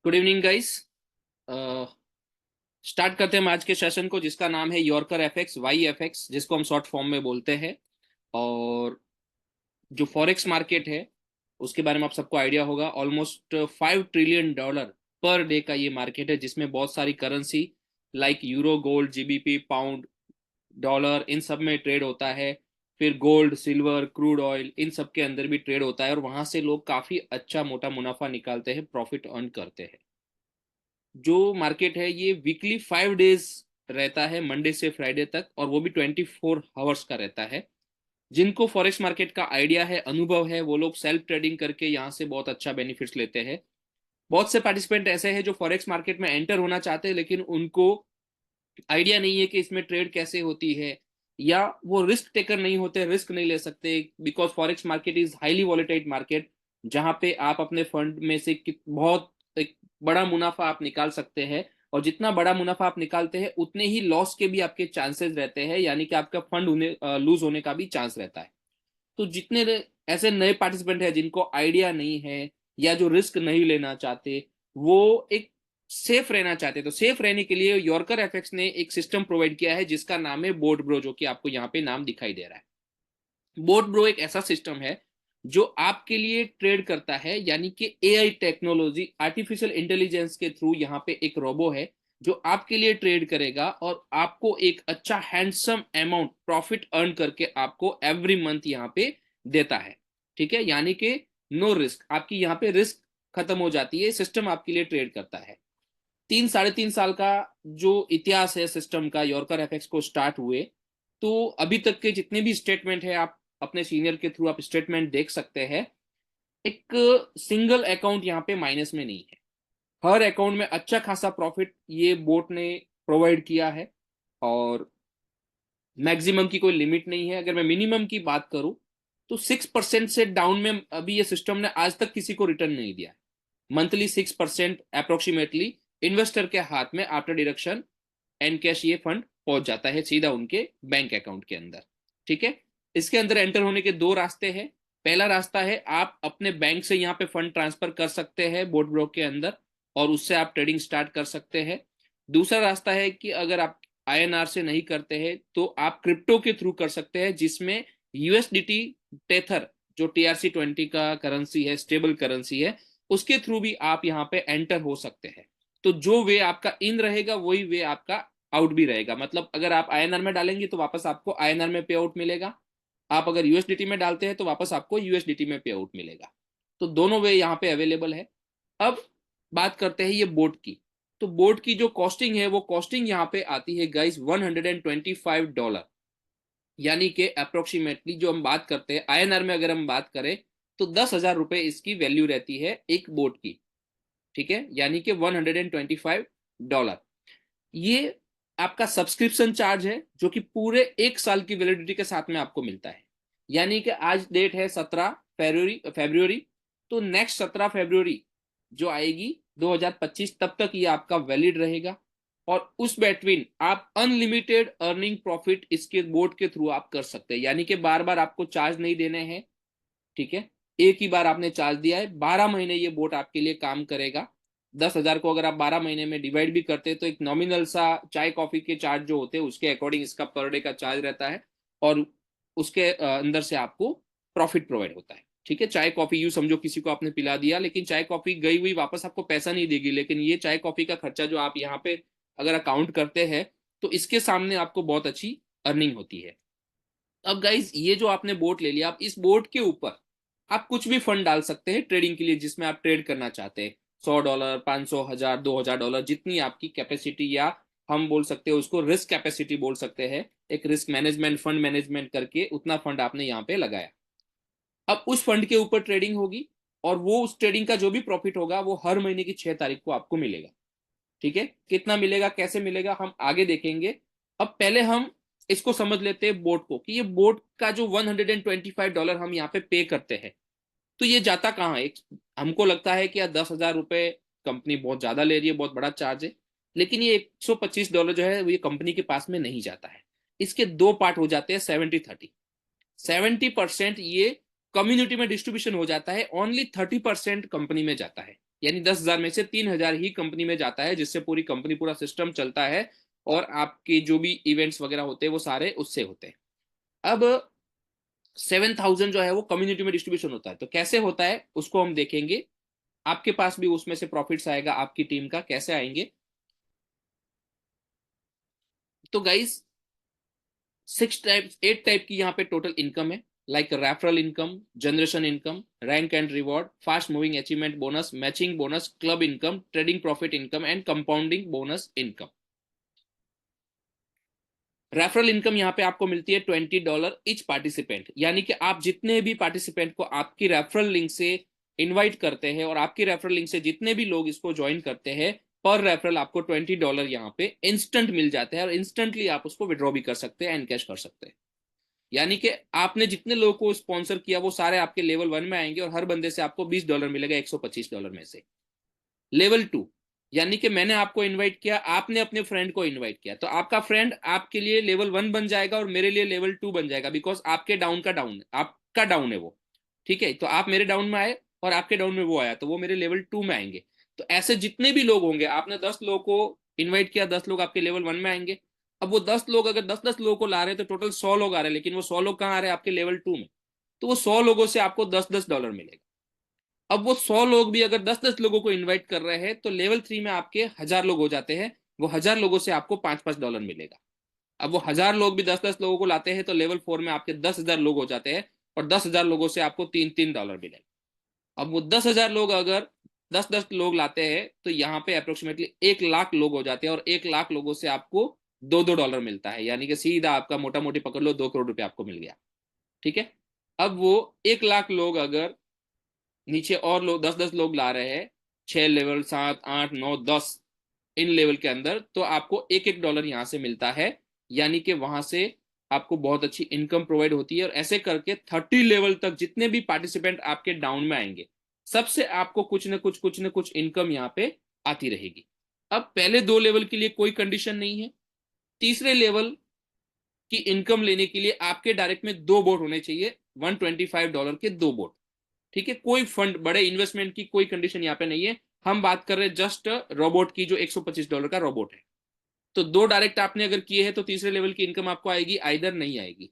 Good evening guys. Start करते हैं हम आज के सेशन को, जिसका नाम है यॉर्कर एफएक्स, वाई एफएक्स, जिसको हम शॉर्ट फॉर्म में बोलते हैं। और जो फॉरेक्स मार्केट है उसके बारे में आप सबको आइडिया होगा। ऑलमोस्ट $5 ट्रिलियन पर डे का ये मार्केट है, जिसमें बहुत सारी currency like euro, gold, GBP, pound, dollar, इन सब में ट्रेड होता है। फिर गोल्ड, सिल्वर, क्रूड ऑयल, इन सब के अंदर भी ट्रेड होता है, और वहां से लोग काफी अच्छा मोटा मुनाफा निकालते हैं, प्रॉफिट अर्न करते हैं। जो मार्केट है ये वीकली 5 डेज रहता है, मंडे से फ्राइडे तक, और वो भी 24 आवर्स का रहता है। जिनको फॉरेक्स मार्केट का आइडिया है, अनुभव है, वो लोग सेल्फ ट्रेडिंग करके यहाँ से बहुत अच्छा बेनिफिट्स लेते हैं। बहुत से पार्टिसिपेंट ऐसे हैं जो फॉरेक्स मार्केट में एंटर होना चाहते हैं, लेकिन उनको आइडिया नहीं है कि इसमें ट्रेड कैसे होती है, या वो रिस्क टेकर नहीं होते, रिस्क नहीं ले सकते, because forex market is highly volatile market, जहां पे आप अपने फंड में से बहुत एक बड़ा मुनाफा आप निकाल सकते हैं। और जितना बड़ा मुनाफा आप निकालते हैं, उतने ही लॉस के भी आपके चांसेस रहते हैं, यानी कि आपका फंड लूज होने का भी चांस रहता है। तो जितने ऐसे नए पार्टिसिपेंट हैं जिनको आइडिया नहीं है, या जो रिस्क नहीं लेना चाहते, वो एक सेफ रहना चाहते, तो सेफ रहने के लिए यॉर्कर एफएक्स ने एक सिस्टम प्रोवाइड किया है, जिसका नाम है बोट ब्रो, जो कि आपको यहाँ पे नाम दिखाई दे रहा है। बोट ब्रो एक ऐसा सिस्टम है जो आपके लिए ट्रेड करता है, यानी कि एआई टेक्नोलॉजी, आर्टिफिशियल इंटेलिजेंस के थ्रू यहाँ पे एक रोबो है जो आपके लिए ट्रेड करेगा, और आपको एक अच्छा हैंडसम अमाउंट प्रॉफिट अर्न करके आपको एवरी मंथ यहाँ पे देता है। ठीक है, यानी कि नो रिस्क, आपकी यहाँ पे रिस्क खत्म हो जाती है, सिस्टम आपके लिए ट्रेड करता है। 3 साढ़े 3 साल का जो इतिहास है सिस्टम का, यॉर्कर एफएक्स को स्टार्ट हुए, तो अभी तक के जितने भी स्टेटमेंट है, आप अपने सीनियर के थ्रू आप स्टेटमेंट देख सकते हैं। एक सिंगल अकाउंट यहाँ पे माइनस में नहीं है। हर अकाउंट में अच्छा खासा प्रॉफिट ये बोट ने प्रोवाइड किया है, और मैक्सिमम की कोई लिमिट नहीं है। अगर मैं मिनिमम की बात करूं, तो 6% से डाउन में अभी ये सिस्टम ने आज तक किसी को रिटर्न नहीं दिया है। मंथली 6% अप्रोक्सीमेटली इन्वेस्टर के हाथ में आफ्टर डिडक्शन एंड कैश ये फंड पहुंच जाता है सीधा उनके बैंक अकाउंट के अंदर। ठीक है, इसके अंदर एंटर होने के दो रास्ते हैं। पहला रास्ता है, आप अपने बैंक से यहाँ पे फंड ट्रांसफर कर सकते हैं बोट ब्रोक के अंदर, और उससे आप ट्रेडिंग स्टार्ट कर सकते हैं। दूसरा रास्ता है कि अगर आप आईएनआर से नहीं करते हैं, तो आप क्रिप्टो के थ्रू कर सकते हैं, जिसमें यूएसडीटी टेथर, जो TRC20 का करेंसी है, स्टेबल करेंसी है, उसके थ्रू भी आप यहाँ पे एंटर हो सकते हैं। तो जो वे आपका इन रहेगा, वही वे आपका आउट भी रहेगा। मतलब अगर आप आईएनआर में डालेंगे तो वापस आपको आईएनआर में पे आउट मिलेगा, आप अगर यूएसडीटी में डालते हैं तो वापस आपको यूएसडीटी में पे आउट मिलेगा। तो दोनों वे यहाँ पे अवेलेबल है। अब बात करते हैं ये बोट की। तो बोट की जो कॉस्टिंग है, वो कॉस्टिंग यहाँ पे आती है गाइस $125, यानी कि अप्रोक्सीमेटली जो हम बात करते हैं आईएनआर में, अगर हम बात करें तो 10,000 रुपए इसकी वैल्यू रहती है एक बोट की। ठीक है, यानी कि $125। ये आपका सब्सक्रिप्शन चार्ज है, जो कि पूरे 1 साल की वैलिडिटी के साथ में आपको मिलता है। यानी कि आज डेट है 17 फरवरी, तो नेक्स्ट 17 फरवरी जो आएगी 2025, तब तक ये आपका वैलिड रहेगा। और उस बिटवीन आप अनलिमिटेड अर्निंग प्रॉफिट इसके बोर्ड के थ्रू आप कर सकते हैं, यानी कि बार बार आपको चार्ज नहीं देने हैं। ठीक है, एक ही बार आपने चार्ज दिया है, 12 महीने ये बोट आपके लिए काम करेगा। 10,000 को अगर आप 12 महीने में डिवाइड भी करते हैं, तो एक नॉमिनल सा चाय कॉफी के चार्ज जो होते हैं उसके अकॉर्डिंग इसका पर डे का चार्ज रहता है, और उसके अंदर से आपको प्रॉफिट प्रोवाइड होता है। ठीक है, चाय कॉफी यूं समझो किसी को आपने पिला दिया, लेकिन चाय कॉफी गई हुई वापस आपको पैसा नहीं देगी, लेकिन ये चाय कॉफी का खर्चा जो आप यहाँ पे अगर अकाउंट करते हैं, तो इसके सामने आपको बहुत अच्छी अर्निंग होती है। अब गाइज, ये जो आपने बोट ले लिया, आप इस बोट के ऊपर आप कुछ भी फंड डाल सकते हैं ट्रेडिंग के लिए, जिसमें आप ट्रेड करना चाहते हैं। $100, 500, 1000, $2000, जितनी आपकी कैपेसिटी, या हम बोल सकते हैं उसको रिस्क कैपेसिटी बोल सकते हैं, एक रिस्क मैनेजमेंट, फंड मैनेजमेंट करके उतना फंड आपने यहाँ पे लगाया। अब उस फंड के ऊपर ट्रेडिंग होगी, और वो उस ट्रेडिंग का जो भी प्रॉफिट होगा वो हर महीने की 6 तारीख को आपको मिलेगा। ठीक है, कितना मिलेगा, कैसे मिलेगा, हम आगे देखेंगे। अब पहले हम इसको समझ लेते हैं बोट को, कि ये बोट का जो $125 हम यहाँ पे पे करते हैं, तो ये जाता कहाँ है। हमको लगता है कि यार $10,000 कंपनी बहुत ज्यादा ले रही है, बहुत बड़ा चार्ज है, लेकिन ये $125 जो है वो ये कंपनी के पास में नहीं जाता है। इसके दो पार्ट हो जाते हैं, 70-30। 70% ये कम्युनिटी में डिस्ट्रीब्यूशन हो जाता है, ओनली 30% कंपनी में जाता है। यानी 10,000 में से 3,000 ही कंपनी में जाता है, जिससे पूरी कंपनी, पूरा सिस्टम चलता है और आपके जो भी इवेंट्स वगैरह होते हैं वो सारे उससे होते हैं। अब 7,000 जो है वो कम्युनिटी में डिस्ट्रीब्यूशन होता है। तो कैसे होता है उसको हम देखेंगे। आपके पास भी उसमें से प्रॉफिट्स आएगा, आपकी टीम का कैसे आएंगे। तो गाइस 8 टाइप की यहाँ पे टोटल इनकम है, like referral income, generation income, rank and reward, fast moving achievement bonus, matching bonus, club income, trading profit income and compounding bonus income. Referral income यहाँ पे आपको मिलती है $20 ईच पार्टिसिपेंट, यानी कि आप जितने भी पार्टिसिपेंट को आपकी रेफरल लिंक से इनवाइट करते हैं और आपकी रेफरल लिंक से जितने भी लोग इसको ज्वाइन करते हैं, पर रेफरल आपको $20 यहाँ पे इंस्टेंट मिल जाते हैं और इंस्टेंटली आप उसको विड्रॉ भी कर सकते हैं, एंड कैश कर सकते हैं। यानी कि आपने जितने लोगों को स्पॉन्सर किया वो सारे आपके लेवल 1 में आएंगे और हर बंदे से आपको $20 मिलेगा, $125 में से। लेवल 2, यानी कि मैंने आपको इनवाइट किया, आपने अपने फ्रेंड को इनवाइट किया, तो आपका फ्रेंड आपके लिए लेवल 1 बन जाएगा और मेरे लिए लेवल 2 बन जाएगा, बिकॉज आपके डाउन का डाउन, आपका डाउन है वो। ठीक है, तो आप मेरे डाउन में आए और आपके डाउन में वो आया, तो वो मेरे लेवल 2 में आएंगे। तो ऐसे जितने भी लोग होंगे, आपने 10 लोगों को इन्वाइट किया, 10 लोग आपके लेवल 1 में आएंगे। अब वो 10 लोग अगर 10-10 लोगों को ला रहे हैं तो टोटल 100 लोग आ रहे हैं, लेकिन वो 100 लोग कहाँ आ रहे हैं? आपके लेवल 2 में। तो वो 100 लोगों से आपको $10-10 मिलेगा। अब वो 100 लोग भी अगर 10-10 लोगों को इनवाइट कर रहे हैं तो लेवल 3 में आपके 1,000 लोग हो जाते हैं। वो 1,000 लोगों से आपको $5-5 मिलेगा। अब वो 1,000 लोग भी 10-10 लोगों को लाते हैं तो लेवल 4 में आपके 10,000 लोग हो जाते हैं और 10,000 लोगों से आपको $3-3 मिलेगा। अब वो 10,000 लोग अगर 10-10 लोग लाते हैं तो यहाँ पे अप्रोक्सीमेटली 1 लाख लोग हो जाते हैं और 1 लाख लोगों से आपको $2-2 मिलता है, यानी कि सीधा आपका मोटा मोटी पकड़ लो 2 करोड़ रुपए आपको मिल गया। ठीक है। अब वो 1 लाख लोग अगर नीचे और लोग 10-10 लोग ला रहे हैं, 6 लेवल, 7, 8, 9, 10 इन लेवल के अंदर, तो आपको $1-1 यहाँ से मिलता है। यानी कि वहां से आपको बहुत अच्छी इनकम प्रोवाइड होती है और ऐसे करके 30 लेवल तक जितने भी पार्टिसिपेंट आपके डाउन में आएंगे, सबसे आपको कुछ न कुछ इनकम यहाँ पे आती रहेगी। अब पहले 2 लेवल के लिए कोई कंडीशन नहीं है। तीसरे लेवल की इनकम लेने के लिए आपके डायरेक्ट में 2 बोट होने चाहिए, $125 के 2 बोट। ठीक है, कोई फंड, बड़े इन्वेस्टमेंट की कोई कंडीशन यहाँ पे नहीं है। हम बात कर रहे हैं जस्ट रोबोट की, जो $125 का रोबोट है। तो 2 डायरेक्ट आपने अगर किए हैं तो तीसरे लेवल की इनकम आपको आएगी, आइदर नहीं आएगी।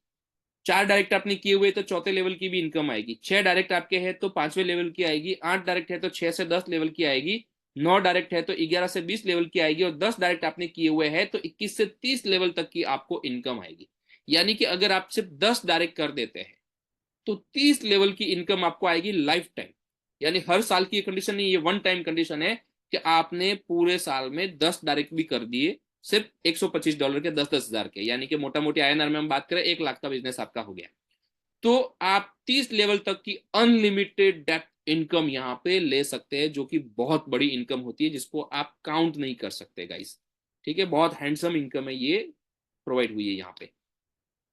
4 डायरेक्ट आपने किए हुए तो चौथे लेवल की भी इनकम आएगी। 6 डायरेक्ट आपके हैं तो 5वें लेवल की आएगी। 8 डायरेक्ट है तो 6 से 10 लेवल की आएगी। 9 डायरेक्ट है तो 11 से 20 लेवल की आएगी और 10 डायरेक्ट आपने किए हुए हैं तो 21 से 30 लेवल तक की आपको इनकम आएगी। यानी कि अगर आप सिर्फ 10 डायरेक्ट कर देते हैं तो 30 लेवल की इनकम आपको आएगी लाइफ टाइम। यानी हर साल की कंडीशन नहीं, ये वन टाइम कंडीशन है कि आपने पूरे साल में 10 डायरेक्ट भी कर दिए, सिर्फ $125 के 10-10 हजार के, यानी कि मोटा मोटी आईएनआर में हम बात करें 1 लाख का बिजनेस आपका हो गया। तो आप 30 लेवल तक की अनलिमिटेड डेप्थ इनकम यहाँ पे ले सकते हैं, जो कि बहुत बड़ी इनकम होती है जिसको आप काउंट नहीं कर सकते गाइस। ठीक है, बहुत हैंडसम इनकम है ये, प्रोवाइड हुई है यहाँ पे।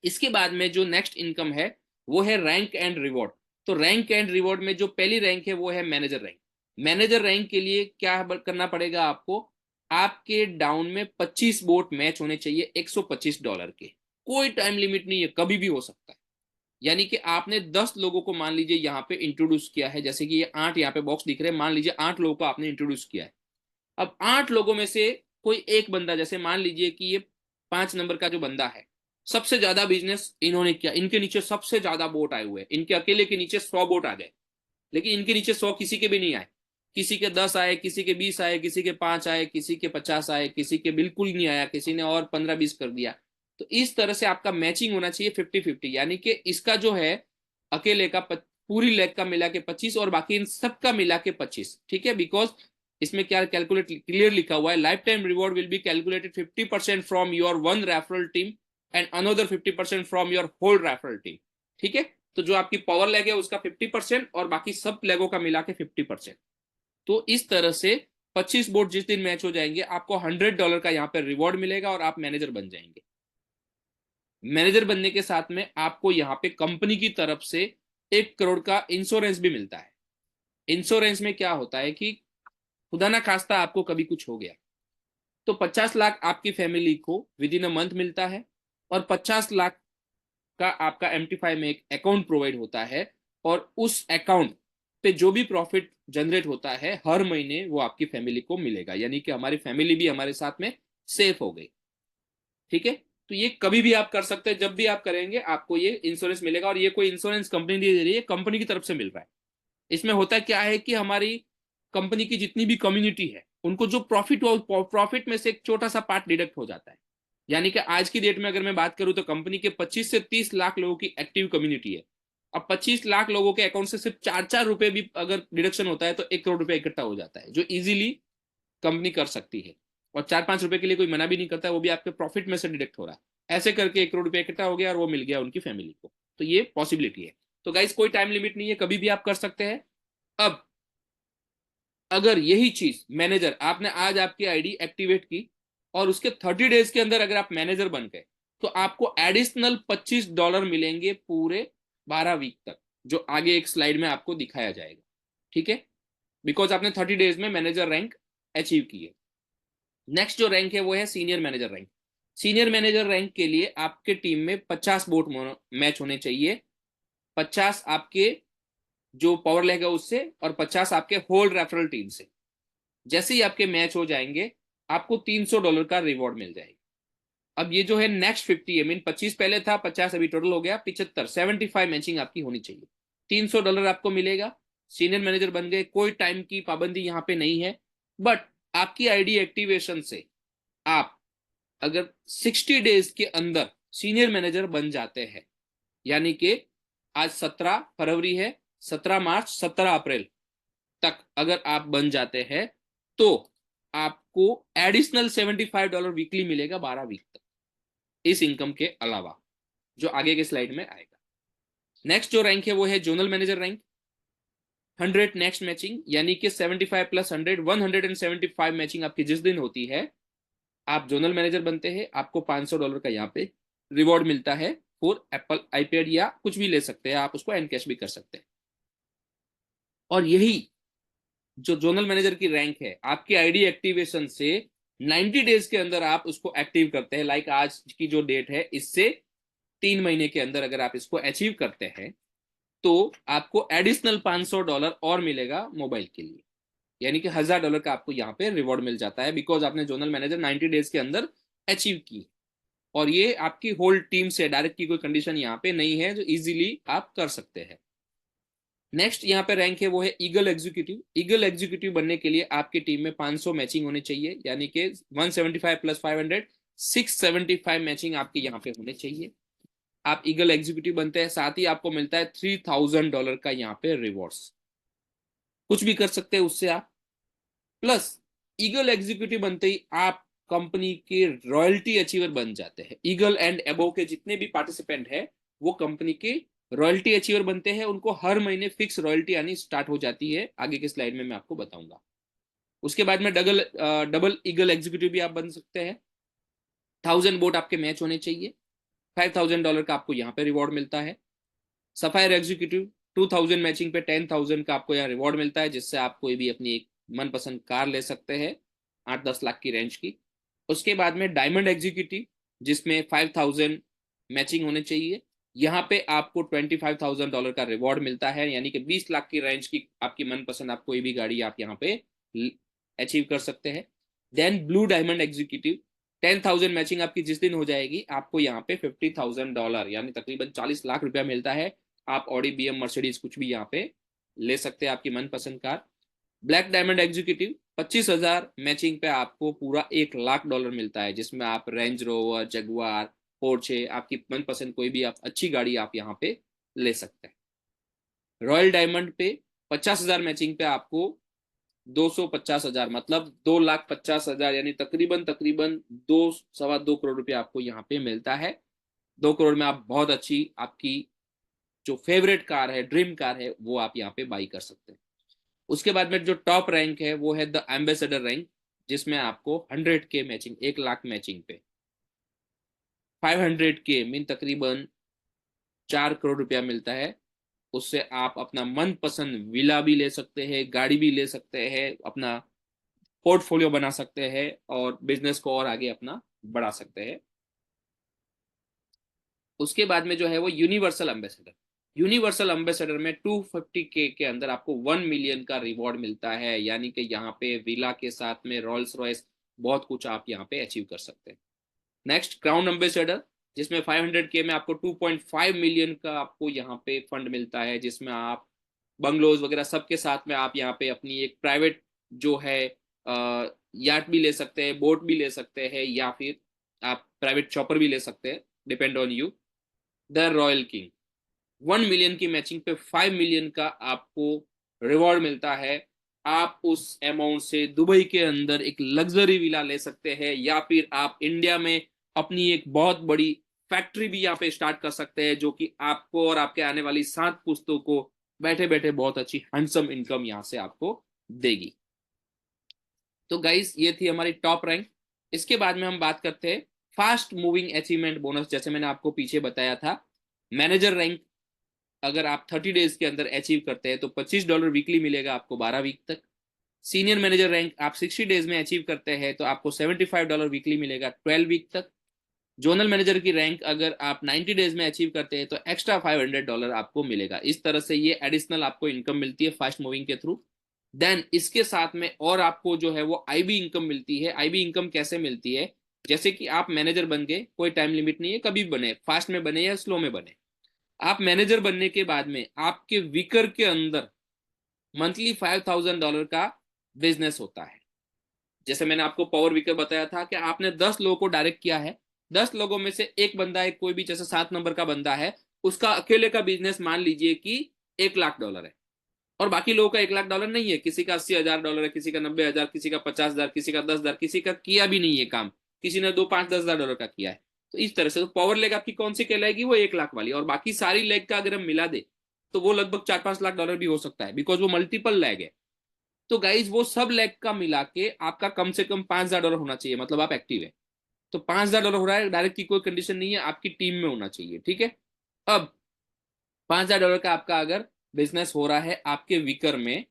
इसके बाद में जो नेक्स्ट इनकम है वो है रैंक एंड रिवॉर्ड। तो रैंक एंड रिवॉर्ड में जो पहली रैंक है वो है मैनेजर रैंक। मैनेजर रैंक के लिए क्या करना पड़ेगा आपको? आपके डाउन में 25 बोट मैच होने चाहिए $125 के। कोई टाइम लिमिट नहीं है, कभी भी हो सकता है। यानी कि आपने 10 लोगों को मान लीजिए यहाँ पे इंट्रोड्यूस किया है, जैसे कि ये 8 यहाँ पे बॉक्स दिख रहे हैं, मान लीजिए 8 लोगों को आपने इंट्रोड्यूस किया है। अब 8 लोगों में से कोई एक बंदा, जैसे मान लीजिए कि ये 5 नंबर का जो बंदा है, सबसे ज्यादा बिजनेस इन्होंने किया, इनके नीचे सबसे ज्यादा बोट आए हुए हैं, इनके अकेले के नीचे 100 बोट आ गए, लेकिन इनके नीचे 100 किसी के भी नहीं आए। किसी के 10 आए, किसी के 20 आए, किसी के 5 आए, किसी के 50 आए, किसी के बिल्कुल नहीं आया, किसी ने और 15-20 कर दिया। तो इस तरह से आपका मैचिंग होना चाहिए 50-50, यानी कि इसका जो है अकेले का पूरी लेग का मिला के 25 और बाकी इन सबका मिला के 25। ठीक है, बिकॉज इसमें क्या कैलकुलेट क्लियर लिखा हुआ है, life time reward will be calculated 50% from your one referral team and another 50% from your whole referral team. ठीक है, तो जो आपकी पावर लेग है उसका 50% और बाकी सब लेगों का मिला के 50%। तो इस तरह से 25 बोर्ड जिस दिन मैच हो जाएंगे आपको $100 का यहाँ पे रिवॉर्ड मिलेगा और आप मैनेजर बन जाएंगे। मैनेजर बनने के साथ में आपको यहाँ पे कंपनी की तरफ से 1 करोड़ का इंश्योरेंस भी मिलता है। इंश्योरेंस में क्या होता है कि खुदा ना खास्ता आपको कभी कुछ हो गया तो 50 लाख आपकी फैमिली को विद इन अ मंथ मिलता है और 50 लाख का आपका MT5 में एक अकाउंट प्रोवाइड होता है और उस अकाउंट पे जो भी प्रॉफिट जनरेट होता है हर महीने वो आपकी फैमिली को मिलेगा, यानी कि हमारी फैमिली भी हमारे साथ में सेफ हो गई। ठीक है, तो ये कभी भी आप कर सकते हैं, जब भी आप करेंगे आपको ये इंश्योरेंस मिलेगा, और ये कोई इंश्योरेंस कंपनी नहीं दे रही है, कंपनी की तरफ से मिल रहा है। इसमें होता क्या है कि हमारी कंपनी की जितनी भी कम्युनिटी है उनको जो प्रॉफिट में से एक छोटा सा पार्ट डिडक्ट हो जाता है। यानी कि आज की डेट में अगर मैं बात करूं तो कंपनी के 25 से 30 लाख लोगों की एक्टिव कम्युनिटी है। अब 25 लाख लोगों के अकाउंट से सिर्फ 4-4 रुपए भी अगर डिडक्शन होता है तो 1 करोड़ रुपए इकट्ठा हो जाता है, जो इजीली कंपनी कर सकती है। और 4-5 रुपए के लिए कोई मना भी नहीं करता है, वो भी आपके प्रॉफिट में से डिडक्ट हो रहा है। ऐसे करके 1 करोड़ रुपए इकट्ठा हो गया और वो मिल गया उनकी फैमिली को। तो ये पॉसिबिलिटी है। तो गाइस कोई टाइम लिमिट नहीं है, कभी भी आप कर सकते हैं। अब अगर यही चीज मैनेजर आपने आज आपकी आईडी एक्टिवेट की और उसके 30 डेज के अंदर अगर आप मैनेजर बन गए तो आपको एडिशनल $25 मिलेंगे पूरे 12 वीक तक, जो आगे एक स्लाइड में आपको दिखाया जाएगा। ठीक है, बिकॉज आपने 30 डेज में मैनेजर रैंक अचीव की है। नेक्स्ट जो रैंक है वो है senior manager rank. Senior manager rank के लिए आपके टीम में 50 बोट मैच होने चाहिए। 50 आपके जो पावर लेगा उससे, और 50 आपके होल रेफरल टीम से। जैसे ही आपके मैच हो जाएंगे आपको $300 का रिवॉर्ड मिल जाएगा। अब ये जो है नेक्स्ट 50 है, मीन 25 पहले था, 50 अभी टोटल हो गया 75, 75 मैचिंग आपकी होनी चाहिए। $300 आपको मिलेगा। सीनियर मैनेजर बन गए, कोई टाइम की पाबंदी यहाँ पे नहीं है। बट आपकी आईडी एक्टिवेशन से आप अगर 60 डेज के अंदर सीनियर मैनेजर बन जाते हैं, यानी कि आज 17 फरवरी है, 17 मार्च, 17 अप्रैल तक अगर आप बन जाते हैं तो आपको एडिशनल $75 वीकली मिलेगा 12 वीक तक, इस इनकम के अलावा, जो आगे के स्लाइड में आएगा। नेक्स्ट जो रैंक है वो है zonal manager rank. 100 next matching, यानी कि 75 प्लस 100, 175 मैचिंग आपकी जिस दिन होती है आप जोनल मैनेजर बनते हैं, आपको $500 का यहाँ पे रिवॉर्ड मिलता है फॉर एप्पल आईपैड, या कुछ भी ले सकते हैं आप उसको, एंड कैश भी कर सकते हैं। और यही जो जोनल मैनेजर की रैंक है आपकी आईडी एक्टिवेशन से 90 डेज के अंदर आप उसको एक्टिव करते हैं, लाइक आज की जो डेट है इससे 3 महीने के अंदर अगर आप इसको अचीव करते हैं तो आपको एडिशनल $500 और मिलेगा मोबाइल के लिए, यानी कि $1000 का आपको यहाँ पे रिवॉर्ड मिल जाता है, बिकॉज आपने जोनल मैनेजर 90 डेज के अंदर अचीव की। और ये आपकी होल टीम से डायरेक्ट की कोई कंडीशन यहाँ पे नहीं है, जो इजीली आप कर सकते हैं। नेक्स्ट यहाँ पे रैंक है वो है ईगल एग्जीक्यूटिव। ईगल एग्जीक्यूटिव बनने के लिए आपकी टीम में 500 मैचिंग होने चाहिए, यानी कि 175 प्लस 500, 675 मैचिंग आपके यहाँ पे होने चाहिए। आप ईगल एग्जीक्यूटिव बनते हैं, साथ ही आपको मिलता है $3000 का यहाँ पे रिवॉर्ड्स। कुछ भी कर सकते हैं उससे आप। प्लस ईगल एग्जीक्यूटिव बनते ही आप कंपनी के रॉयल्टी अचीवर बन जाते हैं। ईगल एंड एबो के जितने भी पार्टिसिपेंट है वो कंपनी के रॉयल्टी अचीवर बनते हैं, उनको हर महीने फिक्स रॉयल्टी आनी स्टार्ट हो जाती है, आगे के स्लाइड में मैं आपको बताऊंगा। उसके बाद में डबल ईगल एग्जीक्यूटिव भी आप बन सकते हैं। 1000 बोट आपके मैच होने चाहिए, $5000 का आपको यहाँ पे रिवॉर्ड मिलता है। सफायर एग्जीक्यूटिव 2000 मैचिंग पे 10,000 का आपको यहाँ रिवॉर्ड मिलता है, जिससे आप कोई भी अपनी एक मनपसंद कार ले सकते हैं 8-10 लाख की रेंज की। उसके बाद में डायमंड एग्जीक्यूटिव, जिसमें 5000 मैचिंग होने चाहिए, यहाँ पे आपको $25,000 का रिवॉर्ड मिलता है, यानी कि 20 लाख की रेंज की आपकी मनपसंद आप कोई भी गाड़ी आप यहाँ पे अचीव कर सकते हैं। Then blue diamond executive, 10,000 matching आपकी जिस दिन हो जाएगी आपको यहाँ पे $50,000 यानी तकरीबन 40 लाख रुपया मिलता है। आप ऑडी, बीएम, मर्सिडीज कुछ भी यहाँ पे ले सकते हैं आपकी मनपसंद car. Black diamond executive 25,000 matching पे आपको पूरा $1 लाख मिलता है, जिसमें आप रेंज रोवर, जगुआर, पोर्चे, आपकी मनपसंद कोई भी आप अच्छी गाड़ी आप यहाँ पे ले सकते हैं। रॉयल डायमंड पे 50,000 मैचिंग पे आपको 250,000 मतलब 2,50,000 यानी तकरीबन तकरीबन 2-2.25 करोड़ रुपया आपको यहाँ पे मिलता है। 2 करोड़ में आप बहुत अच्छी आपकी जो फेवरेट कार है, ड्रीम कार है, वो आप यहाँ पे बाई कर सकते हैं। उसके बाद में जो टॉप रैंक है वो है द एम्बेसडर रैंक, जिसमें आपको 100K मैचिंग, 1 लाख मैचिंग पे 500K मीन तकरीबन 4 करोड़ रुपया मिलता है। उससे आप अपना मनपसंद विला भी ले सकते हैं, गाड़ी भी ले सकते हैं, अपना पोर्टफोलियो बना सकते हैं और बिजनेस को और आगे अपना बढ़ा सकते हैं। उसके बाद में जो है वो यूनिवर्सल एम्बेसडर। यूनिवर्सल एम्बेसडर में 250K के अंदर आपको 1 मिलियन का रिवॉर्ड मिलता है, यानी कि यहाँ पे विला के साथ में रॉल्स रॉयस बहुत कुछ आप यहाँ पे अचीव कर सकते हैं। नेक्स्ट क्राउन एम्बेसडर, जिसमें 500K में आपको 2.5 मिलियन का आपको यहाँ पे फंड मिलता है, जिसमें आप बंगलोज वगैरह सबके साथ में आप यहाँ पे अपनी एक प्राइवेट जो है याट भी ले सकते हैं, बोट भी ले सकते हैं, या फिर आप प्राइवेट चॉपर भी ले सकते हैं, depend on you. The royal king, 1 million की मैचिंग पे 5 मिलियन का आपको रिवॉर्ड मिलता है। आप उस अमाउंट से दुबई के अंदर एक लग्जरी विला ले सकते हैं, या फिर आप इंडिया में अपनी एक बहुत बड़ी फैक्ट्री भी यहाँ पे स्टार्ट कर सकते हैं, जो कि आपको और आपके आने वाली 7 पुश्तों को बैठे बैठे बहुत अच्छी हैंडसम इनकम यहाँ से आपको देगी। तो गाइस ये थी हमारी टॉप रैंक। इसके बाद में हम बात करते हैं फास्ट मूविंग अचीवमेंट बोनस। जैसे मैंने आपको पीछे बताया था, मैनेजर रैंक अगर आप 30 डेज के अंदर अचीव करते हैं तो $25 वीकली मिलेगा आपको 12 वीक तक। सीनियर मैनेजर रैंक आप 60 डेज में अचीव करते हैं तो आपको $75 वीकली मिलेगा 12 वीक तक। जोनल मैनेजर की रैंक अगर आप 90 डेज में अचीव करते हैं तो एक्स्ट्रा $500 आपको मिलेगा। इस तरह से ये एडिशनल आपको इनकम मिलती है फास्ट मूविंग के थ्रू। देन इसके साथ में और आपको जो है वो आईबी इनकम मिलती है। आईबी इनकम कैसे मिलती है, जैसे कि आप मैनेजर बन गए, कोई टाइम लिमिट नहीं है, कभी बने, फास्ट में बने या स्लो में बने। आप मैनेजर बनने के बाद में आपके वीकर के अंदर मंथली $5,000 का बिजनेस होता है। जैसे मैंने आपको पावर वीकर बताया था कि आपने 10 लोगों को डायरेक्ट किया है, 10 लोगों में से एक बंदा है, कोई भी जैसे 7 नंबर का बंदा है, उसका अकेले का बिजनेस मान लीजिए कि $1 लाख है, और बाकी लोगों का $1 लाख नहीं है, किसी का $80,000 है, किसी का 90,000, किसी का 50,000, किसी का 10,000, किसी का किया भी नहीं है काम, किसी ने 2, 5, 10,000 डॉलर का किया है। तो इस तरह से तो पावर लेग आपकी कौन सी कहलाएगी, वो 1 लाख वाली, और बाकी सारी लेग का अगर हम मिला दे तो वो लगभग 4, 5 लाख डॉलर भी हो सकता है, बिकॉज वो मल्टीपल लेग है। तो गाइज वो सब लेग का मिला के आपका कम से कम $5,000 होना चाहिए, मतलब आप एक्टिव है। तो $5,000 हो रहा है, डायरेक्ट की कोई कंडीशन नहीं है, आपकी टीम में होना चाहिए, ठीक है। अब $5,000 का आपका अगर बिजनेस हो रहा है आपके वीकर में,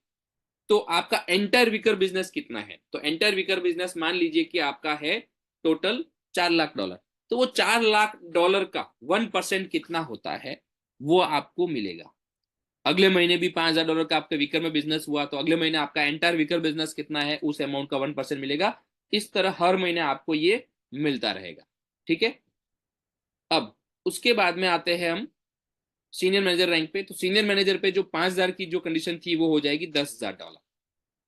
तो आपका एंटायर वीकर बिजनेस कितना है, तो एंटायर वीकर बिजनेस मान लीजिए कि आपका है टोटल $4 लाख। तो वो $4 लाख का 1% कितना होता है वो आपको मिलेगा। अगले महीने भी $5,000 का आपके वीकर में बिजनेस हुआ तो अगले महीने आपका एंटायर वीकर बिजनेस कितना है उस अमाउंट का 1% मिलेगा। इस तरह हर महीने आपको ये मिलता रहेगा, ठीक है। अब उसके बाद में आते हैं हम सीनियर मैनेजर रैंक पे। तो सीनियर मैनेजर पे जो 5,000 की जो कंडीशन थी वो हो जाएगी $10,000,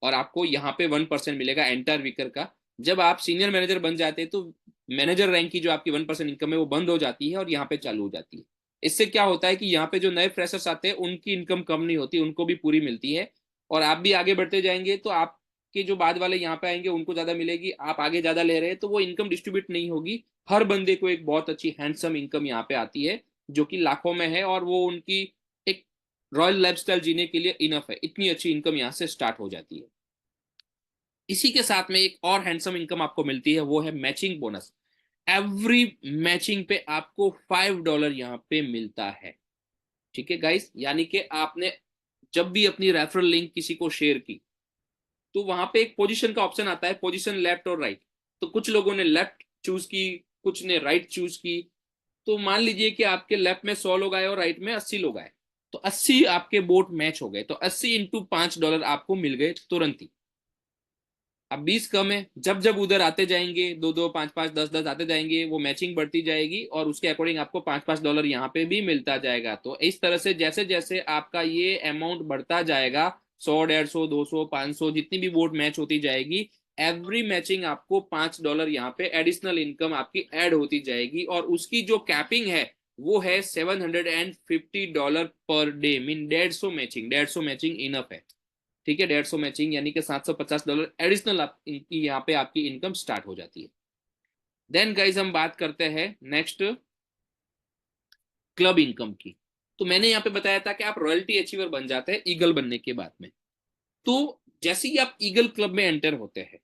और आपको यहाँ पे 1% मिलेगा एंटायर वीकर का। जब आप सीनियर मैनेजर बन जाते हैं तो मैनेजर रैंक की जो आपकी 1% इनकम है वो बंद हो जाती है और यहाँ पे चालू हो जाती है। इससे क्या होता है कि यहाँ पे जो नए फ्रेशर्स आते हैं उनकी इनकम कम नहीं होती, उनको भी पूरी मिलती है, और आप भी आगे बढ़ते जाएंगे तो आपके जो बाद वाले यहाँ पे आएंगे उनको ज्यादा मिलेगी। आप आगे ज्यादा ले रहे हैं तो वो इनकम डिस्ट्रीब्यूट नहीं होगी, हर बंदे को एक बहुत अच्छी हैंडसम इनकम यहाँ पे आती है जो कि लाखों में है, और वो उनकी एक रॉयल लाइफस्टाइल जीने के लिए इनफ है। इतनी अच्छी इनकम यहाँ से स्टार्ट हो जाती है। इसी के साथ में एक और हैंडसम इनकम आपको मिलती है, वो है मैचिंग बोनस। एवरी मैचिंग पे आपको $5 यहाँ पे मिलता है, ठीक है गाइस। यानी कि आपने जब भी अपनी रेफरल लिंक किसी को शेयर की तो वहां पे एक पोजीशन का ऑप्शन आता है, पोजीशन लेफ्ट और राइट। तो कुछ लोगों ने लेफ्ट चूज की, कुछ ने राइट चूज की। तो मान लीजिए कि आपके लेफ्ट में 100 लोग आए और राइट में 80 लोग आए, तो 80 आपके बोट मैच हो गए, तो 80 × $5 आपको मिल गए तुरंत ही। अब 20 कम है, जब जब उधर आते जाएंगे, 2, 2, 5, 5, 10, 10 आते जाएंगे, वो मैचिंग बढ़ती जाएगी और उसके अकॉर्डिंग आपको $5 यहाँ पे भी मिलता जाएगा। तो इस तरह से जैसे जैसे आपका ये अमाउंट बढ़ता जाएगा, 100, 150, 200, 500 जितनी भी वोट मैच होती जाएगी, एवरी मैचिंग आपको $5 यहाँ पे एडिशनल इनकम आपकी ऐड होती जाएगी, और उसकी जो कैपिंग है वो है $750 per day. Mean 150 matching enough है, ठीक है। 150 मैचिंग यानी कि $750 एडिशनल इनकी यहाँ पे आपकी इनकम स्टार्ट हो जाती है। देन गाइज हम बात करते हैं नेक्स्ट क्लब इनकम की। तो मैंने यहाँ पे बताया था कि आप रॉयल्टी अचीवर बन जाते हैं ईगल बनने के बाद में। तो जैसे ही आप ईगल क्लब में एंटर होते हैं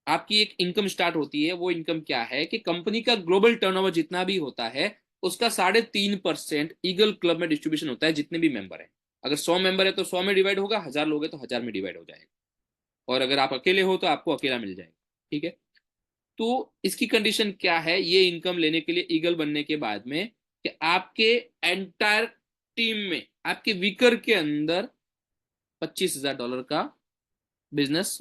आपकी एक इनकम स्टार्ट होती है। वो इनकम क्या है कि कंपनी का ग्लोबल टर्नओवर जितना भी होता है उसका 3.5% ईगल क्लब में डिस्ट्रीब्यूशन होता है, जितने भी मेंबर है। अगर 100 मेंबर है तो 100 में डिवाइड होगा, 1000 लोग हैं तो 1000 में डिवाइड हो जाएगा, और अगर आप अकेले हो तो आपको अकेला मिल जाएगा, ठीक है। तो इसकी कंडीशन क्या है ये इनकम लेने के लिए ईगल बनने के बाद में, कि आपके एंटायर टीम में, आपके वीकर के अंदर $25,000 का बिजनेस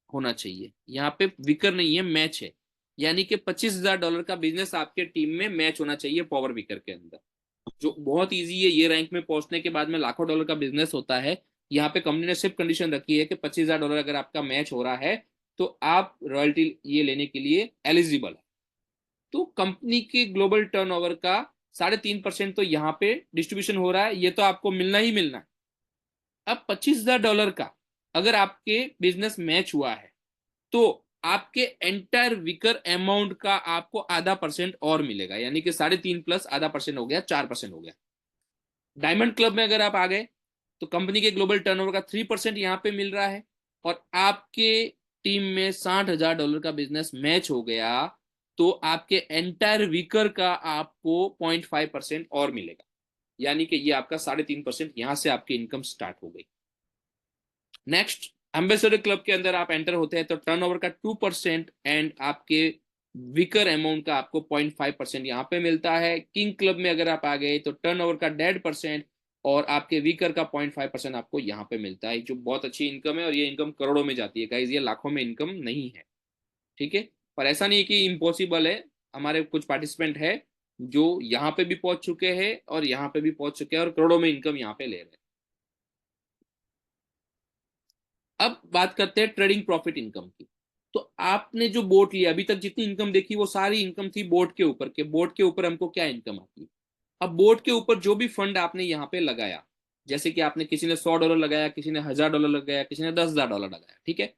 होना चाहिए। यहाँ पे वीकर नहीं है, मैच है, यानी कि $25,000 का बिजनेस आपके टीम में मैच होना चाहिए पावर वीकर के अंदर, जो बहुत इजी है। ये रैंक में पहुंचने के बाद में लाखों डॉलर का बिजनेस होता है। यहाँ पे कंपनी ने सिर्फ कंडीशन रखी है कि $25,000 अगर आपका मैच हो रहा है तो आप रॉयल्टी ये लेने के लिए एलिजिबल है। तो कंपनी के ग्लोबल टर्नओवर का 3.5% तो यहाँ पे डिस्ट्रीब्यूशन हो रहा है, ये तो आपको मिलना ही मिलना है। अब $25,000 का अगर आपके बिजनेस मैच हुआ है तो आपके एंटायर विकर अमाउंट का आपको ½ % और मिलेगा, यानी कि 3.5 प्लस ½ % हो गया, 4% हो गया। डायमंड क्लब में अगर आप आ गए तो कंपनी के ग्लोबल टर्नओवर का 3% यहाँ पे मिल रहा है, और आपके टीम में $60,000 का बिजनेस मैच हो गया तो आपके एंटायर वीकर का आपको 0.5% और मिलेगा, यानी कि ये आपका 3.5% यहां से आपकी इनकम स्टार्ट हो गई। नेक्स्ट, एम्बेसडर क्लब के अंदर आप एंटर होते हैं तो टर्नओवर का 2% एंड आपके विकर अमाउंट का आपको 0.5% यहाँ पे मिलता है। किंग क्लब में अगर आप आ गए तो टर्नओवर का 1.5% और आपके विकर का 0.5% आपको यहाँ पे मिलता है, जो बहुत अच्छी इनकम है, और ये इनकम करोड़ों में जाती है गाइस, ये लाखों में इनकम नहीं है, ठीक है। पर ऐसा नहीं है कि इम्पॉसिबल है, हमारे कुछ पार्टिसिपेंट है जो यहाँ पे भी पहुंच चुके हैं और यहाँ पे भी पहुंच चुके हैं और करोड़ों में इनकम यहाँ पे ले रहे हैं। अब बात करते हैं ट्रेडिंग प्रॉफिट इनकम की। तो आपने जो बोट लिया, अभी तक जितनी इनकम देखी वो सारी इनकम थी बोट के ऊपर के, बोट के ऊपर हमको क्या इनकम आती है। अब बोट के ऊपर जो भी फंड आपने यहाँ पे लगाया, जैसे कि आपने किसी ने $100 लगाया, किसी ने $1,000 लगाया, किसी ने $10,000 लगाया, ठीक है।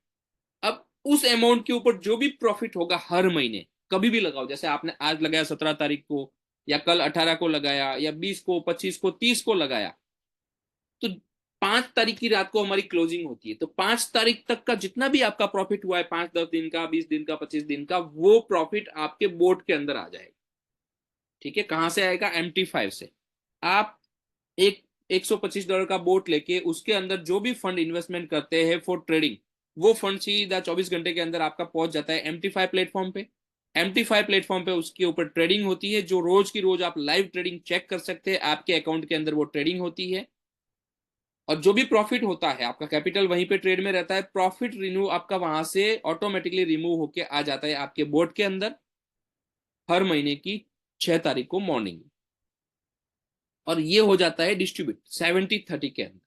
अब उस अमाउंट के ऊपर जो भी प्रॉफिट होगा हर महीने, कभी भी लगाओ, जैसे आपने आज लगाया 17 तारीख को, या कल 18 को लगाया, या 20 को, 25 को, 30 को लगाया, तो 5 तारीख की रात को हमारी क्लोजिंग होती है, तो 5 तारीख तक का जितना भी आपका प्रॉफिट हुआ है, 5-10 दिन का, 20 दिन का, 25 दिन का, वो प्रॉफिट आपके बोर्ड के अंदर आ जाएगा, ठीक है। कहां से आएगा? MT5 से। आप एक $125 का बोट लेके उसके अंदर जो भी फंड इन्वेस्टमेंट करते हैं फॉर ट्रेडिंग, वो फंड सीधा 24 घंटे के अंदर आपका पहुंच जाता है MT5 प्लेटफॉर्म पे। MT5 प्लेटफॉर्म पे उसके ऊपर ट्रेडिंग होती है, जो रोज की रोज आप लाइव ट्रेडिंग चेक कर सकते हैं, आपके अकाउंट के अंदर वो ट्रेडिंग होती है, और जो भी प्रॉफिट होता है आपका कैपिटल वहीं पे ट्रेड में रहता है, प्रॉफिट रिन्यू आपका वहां से ऑटोमेटिकली रिमूव होके आ जाता है आपके बोर्ड के अंदर हर महीने की 6 तारीख को मॉर्निंग, और ये हो जाता है डिस्ट्रीब्यूट 70-30 के अंदर।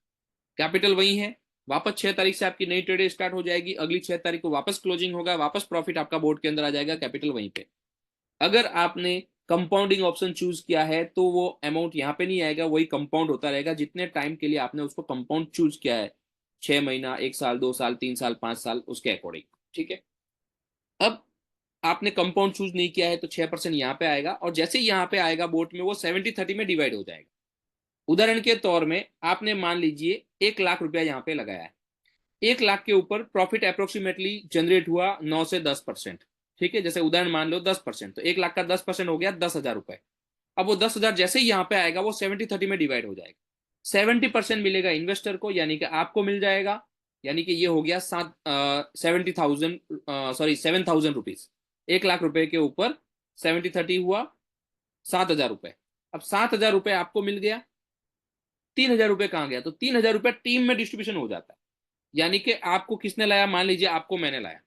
कैपिटल वही है, वापस 6 तारीख से आपकी नई ट्रेड स्टार्ट हो जाएगी, अगली 6 तारीख को वापस क्लोजिंग होगा, वापस प्रॉफिट आपका बोर्ड के अंदर आ जाएगा, कैपिटल वहीं पे। अगर आपने कंपाउंडिंग ऑप्शन चूज किया है तो वो अमाउंट यहाँ पे नहीं आएगा, वही कंपाउंड होता रहेगा जितने टाइम के लिए आपने उसको कंपाउंड चूज किया है, 6 महीना, 1 साल, 2 साल, 3 साल, 5 साल, उसके अकॉर्डिंग, ठीक है। अब आपने कंपाउंड चूज नहीं किया है तो 6% यहाँ पे आएगा, और जैसे ही यहाँ पे आएगा बोट में वो 70-30 में डिवाइड हो जाएगा। उदाहरण के तौर में आपने मान लीजिए 1 लाख रुपया यहाँ पे लगाया है, 1 लाख के ऊपर प्रॉफिट अप्रोक्सीमेटली जनरेट हुआ 9 से 10%, ठीक है। जैसे उदाहरण मान लो 10%, तो 1 लाख का 10% हो गया $10,000। अब वो 10,000 जैसे ही यहाँ पे आएगा वो 70-30 में डिवाइड हो जाएगा, 70% मिलेगा इन्वेस्टर को, यानी कि आपको मिल जाएगा, यानी कि ये हो गया 70,000, सॉरी 7,000 रुपीज। 1 लाख रुपए के ऊपर 70-30 हुआ, $7,000। अब $7,000 आपको मिल गया, $3,000 कहाँ गया? तो $3,000 टीम में डिस्ट्रीब्यूशन हो जाता है, यानी कि आपको किसने लाया? मान लीजिए आपको मैंने लाया,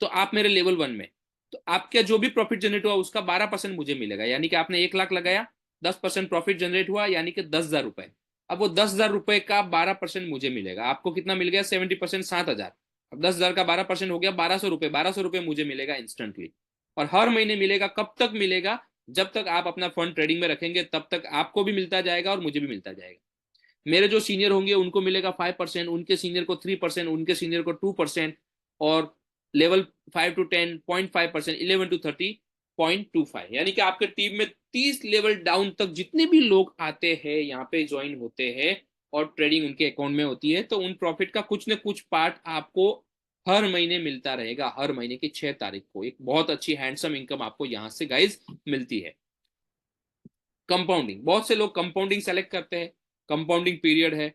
तो आप मेरे लेवल 1 में, तो आपका जो भी प्रॉफिट जनरेट हुआ उसका 12% मुझे मिलेगा, यानी कि आपने 1 लाख लगाया, 10% प्रॉफिट जनरेट हुआ, यानी कि $10,000। अब वो $10,000 का 12% मुझे मिलेगा, आपको कितना मिल गया? 70%, 7,000। अब 10,000 का 12% हो गया $1,200, $1,200 मुझे मिलेगा इंस्टेंटली। और हर महीने मिलेगा, कब तक मिलेगा? जब तक आप अपना फंड ट्रेडिंग में रखेंगे तब तक आपको भी मिलता जाएगा और मुझे भी मिलता जाएगा। मेरे जो सीनियर होंगे उनको मिलेगा 5%, उनके सीनियर को 3%, उनके सीनियर को 2%, और लेवल 5 to 10 0.5%, 11 to 30 0.25, यानी कि आपके टीम में 30 लेवल डाउन तक जितने भी लोग आते हैं यहाँ पे ज्वाइन होते हैं और ट्रेडिंग उनके अकाउंट में होती है, तो उन प्रॉफिट का कुछ न कुछ पार्ट आपको हर महीने मिलता रहेगा, हर महीने की 6 तारीख को एक बहुत अच्छी हैंडसम इनकम आपको यहाँ से गाइज मिलती है। कंपाउंडिंग, बहुत से लोग कंपाउंडिंग सेलेक्ट करते हैं। कंपाउंडिंग पीरियड है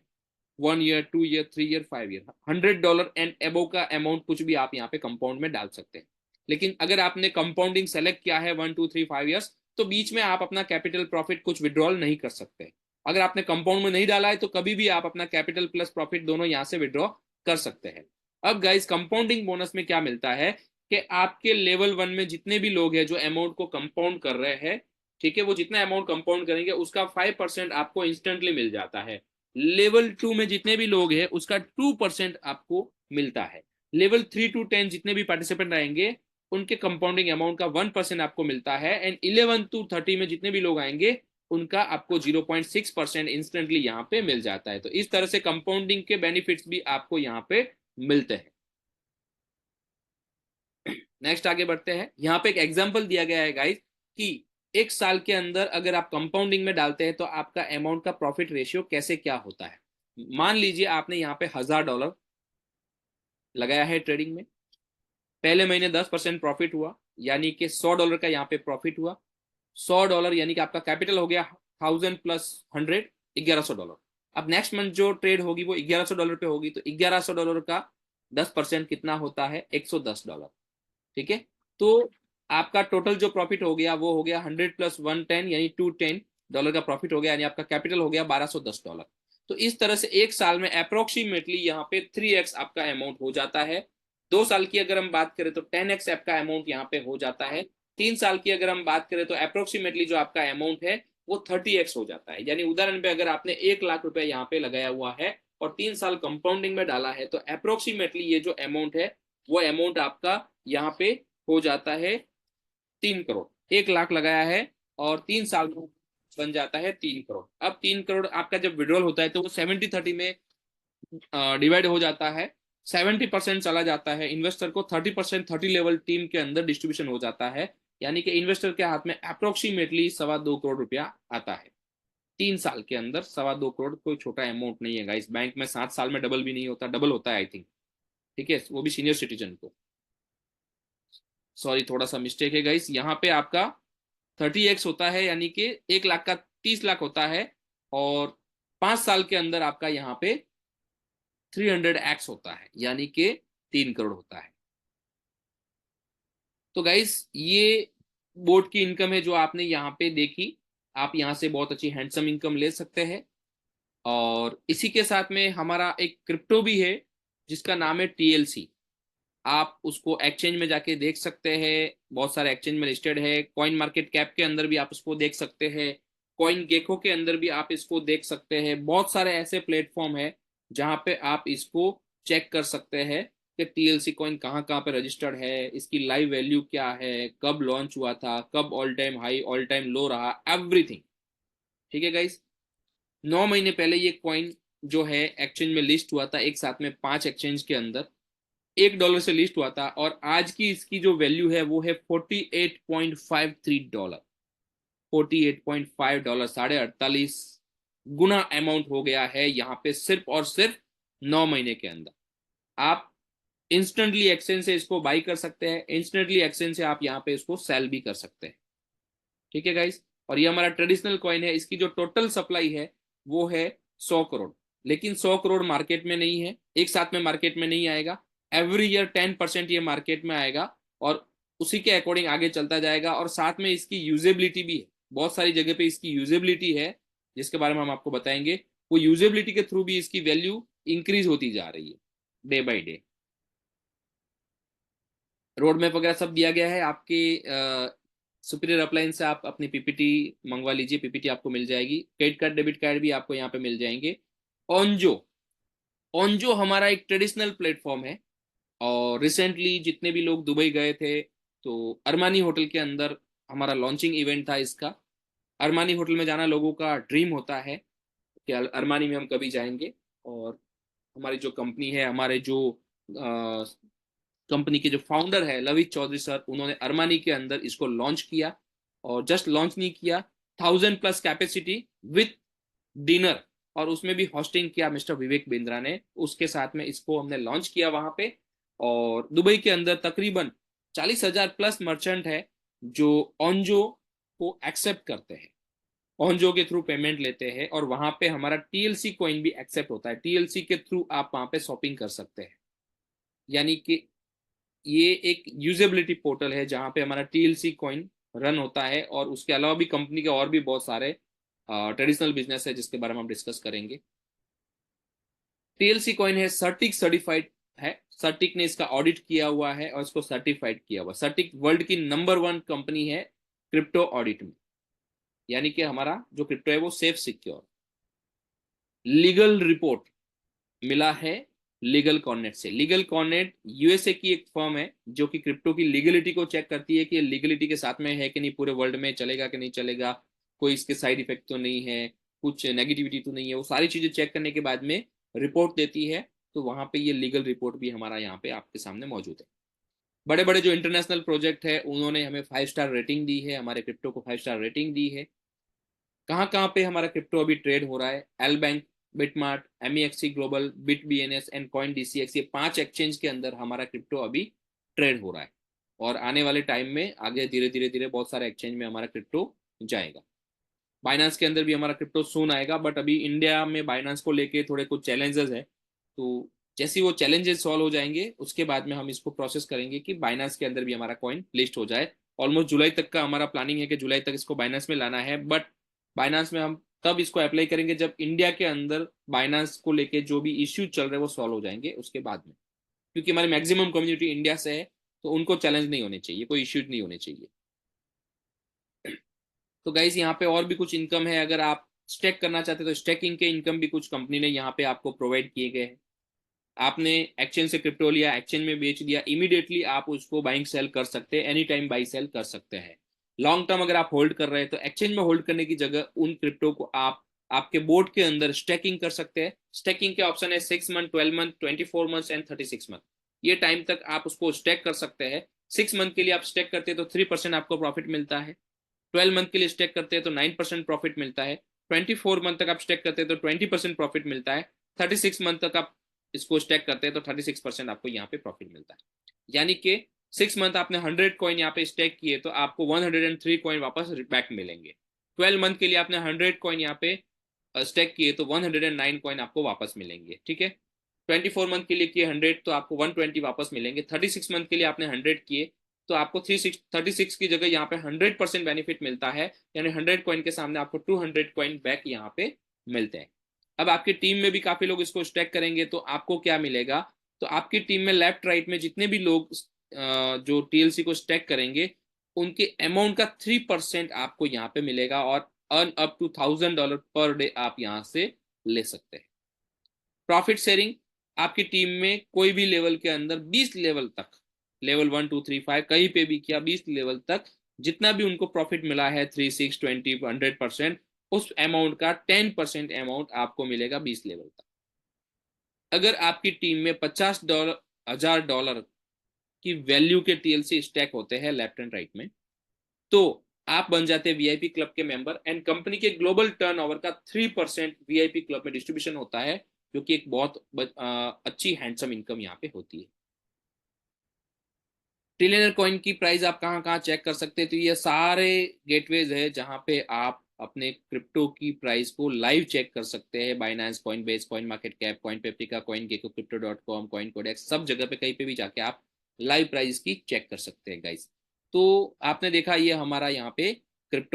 1 year, 2 year, 3 year, 5 year, $100 and एबो का अमाउंट कुछ भी आप यहाँ पे कंपाउंड में डाल सकते हैं। लेकिन अगर आपने कंपाउंडिंग सेलेक्ट किया है 1, 2, 3, 5 ईयर्स, तो बीच में आप अपना कैपिटल प्रॉफिट कुछ विड्रॉल नहीं कर सकते, अगर आपने कंपाउंड में नहीं डाला है तो कभी भी आप अपना कैपिटल प्लस प्रॉफिट दोनों यहाँ से विड्रॉ कर सकते हैं। अब गाइस कंपाउंडिंग बोनस में क्या मिलता है कि आपके लेवल 1 में जितने भी लोग हैं जो अमाउंट को कंपाउंड कर रहे हैं, ठीक है, वो जितना अमाउंट कंपाउंड करेंगे उसका 5% आपको इंस्टेंटली मिल जाता है। लेवल 2 में जितने भी लोग हैं उसका 2% आपको मिलता है। लेवल 3 to 10 जितने भी पार्टिसिपेंट आएंगे उनके कंपाउंडिंग अमाउंट का 1% आपको मिलता है। एंड 11 to 30 में जितने भी लोग आएंगे उनका आपको 0.6% इंस्टेंटली यहाँ पे मिल जाता है। तो इस तरह से कंपाउंडिंग के बेनिफिट्स भी आपको यहाँ पे मिलते हैं। नेक्स्ट आगे बढ़ते हैं। यहाँ पे एक एग्जांपल दिया गया है गाइस कि एक साल के अंदर अगर आप कंपाउंडिंग में डालते हैं तो आपका अमाउंट का प्रॉफिट रेशियो कैसे क्या होता है। मान लीजिए आपने यहाँ पे $1000 लगाया है ट्रेडिंग में, पहले महीने 10% प्रॉफिट हुआ, यानी कि $100 का यहाँ पे प्रॉफिट हुआ। $100 यानी कि आपका कैपिटल हो गया 1000 प्लस 100, $1100। अब नेक्स्ट मंथ जो ट्रेड होगी वो $1100 पे होगी, तो $1100 का 10% कितना होता है, $110। ठीक है, तो आपका टोटल जो प्रॉफिट हो गया वो हो गया 100 प्लस 110 यानी $210 का प्रॉफिट हो गया, यानी आपका कैपिटल हो गया $1210। तो इस तरह से एक साल में अप्रोक्सीमेटली यहाँ पे 3x आपका अमाउंट हो जाता है। 2 साल की अगर हम बात करें तो 10x आपका अमाउंट यहाँ पे हो जाता है। 3 साल की अगर हम बात करें तो अप्रोक्सीमेटली जो आपका अमाउंट है वो 30x हो जाता है। यानी उदाहरण पे अगर आपने 1 लाख रुपए यहाँ पे लगाया हुआ है और 3 साल कंपाउंडिंग में डाला है तो अप्रोक्सीमेटली ये जो अमाउंट है वो अमाउंट आपका यहाँ पे हो जाता है 3 करोड़। 1 लाख लगाया है और 3 साल में बन जाता है 3 करोड़। अब 3 करोड़ आपका जब विड्रॉल होता है तो वो 70-30 में डिवाइड हो जाता है। 70% चला जाता है इन्वेस्टर को, 30% 30 लेवल टीम के अंदर डिस्ट्रीब्यूशन हो जाता है। यानी कि इन्वेस्टर के हाथ में अप्रोक्सीमेटली 2.25 करोड़ रुपया आता है 3 साल के अंदर। 2.25 करोड़ कोई छोटा अमाउंट नहीं है गाइस। बैंक में 7 साल में डबल भी नहीं होता, डबल होता है आई थिंक, ठीक है, वो भी सीनियर सिटीजन को। सॉरी थोड़ा सा मिस्टेक है गाइस, यहाँ पे आपका 30x होता है, यानी कि 1 लाख का 30 लाख होता है, और 5 साल के अंदर आपका यहाँ पे 300x होता है, यानी कि 3 करोड़ होता है। तो गाइस ये बोर्ड की इनकम है जो आपने यहाँ पे देखी। आप यहाँ से बहुत अच्छी हैंडसम इनकम ले सकते हैं। और इसी के साथ में हमारा एक क्रिप्टो भी है जिसका नाम है TLC। आप उसको एक्सचेंज में जाके देख सकते हैं, बहुत सारे एक्सचेंज में लिस्टेड है। कॉइन मार्केट कैप के अंदर भी आप इसको देख सकते हैं, कॉइन गेको के अंदर भी आप इसको देख सकते हैं। बहुत सारे ऐसे प्लेटफॉर्म है जहां पे आप इसको चेक कर सकते हैं कि TLC कॉइन कहाँ कहाँ पे रजिस्टर्ड है, इसकी लाइव वैल्यू क्या है, कब लॉन्च हुआ था, कब all time high all time low रहा, एवरीथिंग। ठीक है गाइस, 9 महीने पहले ये कॉइन जो है एक्सचेंज में लिस्ट हुआ था, एक साथ में 5 एक्सचेंज के अंदर $1 से लिस्ट हुआ था, और आज की इसकी जो वैल्यू है वो है $48.53। $48.5, 48.5 गुना अमाउंट हो गया है यहाँ पे सिर्फ और सिर्फ 9 महीने के अंदर। आप इंस्टेंटली एक्सचेंज से इसको बाई कर सकते हैं, इंस्टेंटली एक्सचेंज से आप यहाँ पे इसको सेल भी कर सकते हैं। ठीक है गाइस, और ये हमारा ट्रेडिशनल कॉइन है। इसकी जो टोटल सप्लाई है वो है 100 करोड़, लेकिन 100 करोड़ मार्केट में नहीं है, एक साथ में मार्केट में नहीं आएगा। एवरी ईयर 10% ये मार्केट में आएगा और उसी के अकॉर्डिंग आगे चलता जाएगा। और साथ में इसकी यूजेबिलिटी भी है, बहुत सारी जगह पे इसकी यूजेबिलिटी है जिसके बारे में हम आपको बताएंगे। वो यूजेबिलिटी के थ्रू भी इसकी वैल्यू इंक्रीज होती जा रही है day by day. Road map वगैरह सब दिया गया है आपके सुपीरियर अपलाइन से। आप अपनी PPT मंगवा लीजिए, PPT आपको मिल जाएगी। क्रेडिट कार्ड डेबिट कार्ड भी आपको यहाँ पे मिल जाएंगे। ऑनजो, ऑनजो हमारा एक ट्रेडिशनल प्लेटफॉर्म है, और रिसेंटली जितने भी लोग दुबई गए थे तो अरमानी होटल के अंदर हमारा लॉन्चिंग इवेंट था इसका। अरमानी होटल में जाना लोगों का ड्रीम होता है कि अरमानी में हम कभी जाएंगे। और हमारी जो कंपनी है, हमारे जो कंपनी के जो फाउंडर है लवित चौधरी सर, उन्होंने अरमानी के अंदर इसको लॉन्च किया। और जस्ट लॉन्च नहीं किया, 1000+ कैपेसिटी विथ डिनर, और उसमें भी होस्टिंग किया मिस्टर विवेक बिंद्रा ने। उसके साथ में इसको हमने लॉन्च किया वहां पे। और दुबई के अंदर तकरीबन 40,000+ मर्चेंट है जो ऑनजो को एक्सेप्ट करते हैं, ऑनजो के थ्रू पेमेंट लेते हैं, और वहां पे हमारा TLC कॉइन भी एक्सेप्ट होता है। TLC के थ्रू आप वहां पे शॉपिंग कर सकते हैं। यानी कि ये एक यूजेबिलिटी पोर्टल है जहां पे हमारा TLC कॉइन रन होता है, और उसके अलावा भी कंपनी के और भी बहुत सारे ट्रेडिशनल बिजनेस है जिसके बारे में हम डिस्कस करेंगे। टीएलसी कॉइन है सर्टिक सर्टिफाइड है, सर्टिक ने इसका ऑडिट किया हुआ है और इसको सर्टिफाइड किया हुआ। सर्टिक वर्ल्ड की नंबर 1 कंपनी है क्रिप्टो ऑडिट में, यानी कि हमारा जो क्रिप्टो है वो सेफ सिक्योर। लीगल रिपोर्ट मिला है लीगल कॉर्नेट से। लीगल कॉर्नेट यूएसए की एक फर्म है जो कि क्रिप्टो की लीगलिटी को चेक करती है कि ये लीगलिटी के साथ में है कि नहीं, पूरे वर्ल्ड में चलेगा कि नहीं चलेगा, कोई इसके साइड इफेक्ट तो नहीं है, कुछ नेगेटिविटी तो नहीं है। वो सारी चीजें चेक करने के बाद में रिपोर्ट देती है। तो वहां पे ये लीगल रिपोर्ट भी हमारा यहाँ पे आपके सामने मौजूद है। बड़े बड़े जो इंटरनेशनल प्रोजेक्ट है उन्होंने हमें 5 स्टार रेटिंग दी है, हमारे क्रिप्टो को 5 स्टार रेटिंग दी है। कहाँ कहाँ पे हमारा क्रिप्टो अभी ट्रेड हो रहा है? LBank, BitMart, MEXC global, Bitbns and CoinDCX, ये 5 एक्सचेंज के अंदर हमारा क्रिप्टो अभी ट्रेड हो रहा है। और आने वाले टाइम में आगे धीरे धीरे धीरे बहुत सारे एक्सचेंज में हमारा क्रिप्टो जाएगा। बाइनांस के अंदर भी हमारा क्रिप्टो सून आएगा, बट अभी इंडिया में बाइनांस को लेके थोड़े कुछ चैलेंजेस है। तो जैसे वो चैलेंजेस सॉल्व हो जाएंगे उसके बाद में हम इसको प्रोसेस करेंगे कि बाइनांस के अंदर भी हमारा कॉइन लिस्ट हो जाए। ऑलमोस्ट जुलाई तक का हमारा प्लानिंग है कि जुलाई तक इसको बाइनांस में लाना है, बट बाइनांस में हम तब इसको अप्लाई करेंगे जब इंडिया के अंदर बाइनांस को लेके जो भी इश्यू चल रहे हैं वो सॉल्व हो जाएंगे उसके बाद में। क्योंकि हमारी मैक्सिमम कम्युनिटी इंडिया से है तो उनको चैलेंज नहीं होने चाहिए, कोई इश्यूज नहीं होने चाहिए। तो गाइज यहाँ पे और भी कुछ इनकम है, अगर आप स्टेक करना चाहते हैं तो स्टेकिंग के इनकम भी कुछ कंपनी ने यहाँ पे आपको प्रोवाइड किए गए हैं। आपने एक्सचेंज से क्रिप्टो लिया, एक्सचेंज में बेच दिया, इमीडिएटली आप उसको बाइंग सेल कर सकते हैं, एनी टाइम बाई सेल कर सकते हैं। लॉन्ग टर्म अगर आप होल्ड कर रहे हैं तो एक्सचेंज में होल्ड करने की जगह उन क्रिप्टो को आप आपके बोर्ड के अंदर स्टेकिंग कर सकते हैं। स्टेकिंग के ऑप्शन है 6 month, 12 month, 24 month and 36 month. ये टाइम तक आप उसको स्टेक कर सकते हैं। 6 मंथ के लिए आप स्टेक करते हैं तो 3% आपको प्रॉफिट मिलता है। 12 मंथ के लिए स्टेक करते हैं तो 9% प्रॉफिट मिलता है। 24 मंथ तक आप स्टेक करते हैं तो 20% प्रॉफिट मिलता है। 36 मंथ तक आप इसको स्टेक करते हैं तो 36% आपको यहाँ पे प्रॉफिट मिलता है। यानी कि 6 मंथ आपने 100 कॉइन यहाँ पे स्टेक किए तो आपको 103 कॉइन वापस बैक मिलेंगे। 12 मंथ के लिए आपने 100 कॉइन यहाँ पे स्टेक किए तो 109 कॉइन आपको वापस मिलेंगे। ठीक है। 24 मंथ के लिए किए 100 तो आपको 120 वापस मिलेंगे। 36 मंथ के लिए आपने 100 किए तो आपको 36 की जगह यहाँ पे 100% बेनिफिट मिलता है, यानी 100 कॉइन के सामने आपको 200 कॉइन बैक यहाँ पे मिलते हैं। अब आपकी टीम में भी काफी लोग इसको स्टैक करेंगे तो आपको क्या मिलेगा? तो आपकी टीम में लेफ्ट राइट में जितने भी लोग जो टीएलसी को स्टैक करेंगे उनके अमाउंट का 3% आपको यहाँ पे मिलेगा और earn up to $1000 per day आप यहाँ से ले सकते हैं। प्रॉफिट शेयरिंग, आपकी टीम में कोई भी लेवल के अंदर 20 लेवल तक, लेवल 1 2 3 5 कहीं पे भी किया, 20 लेवल तक जितना भी उनको प्रॉफिट मिला है 3 6 20 100%, उस अमाउंट का 10% अमाउंट आपको मिलेगा 20 लेवल तक। अगर आपकी टीम में $50,000 की वैल्यू के टीएलसी स्टैक होते हैं लेफ्ट एंड राइट में तो आप बन जाते हैं वीआईपी क्लब के मेंबर एंड कंपनी के ग्लोबल टर्नओवर का 3% वीआईपी क्लब में डिस्ट्रीब्यूशन होता है, जो कि एक बहुत अच्छी हैंडसम इनकम यहाँ पे होती है। ट्रिलियनर कॉइन की प्राइस आप कहाँ कहाँ चेक कर सकते हैं? तो ये सारे गेटवेज है जहाँ पे आप अपने क्रिप्टो की प्राइस को लाइव चेक कर सकते हैं। Binance, Coinbase, CoinMarketCap, CoinPaprika, CoinGecko, crypto.com, CoinCodex, सब जगह पे कहीं पे भी जाके आप लाइव प्राइस की चेक कर सकते हैं गाइस। तो आपने देखा ये हमारा यहाँ पे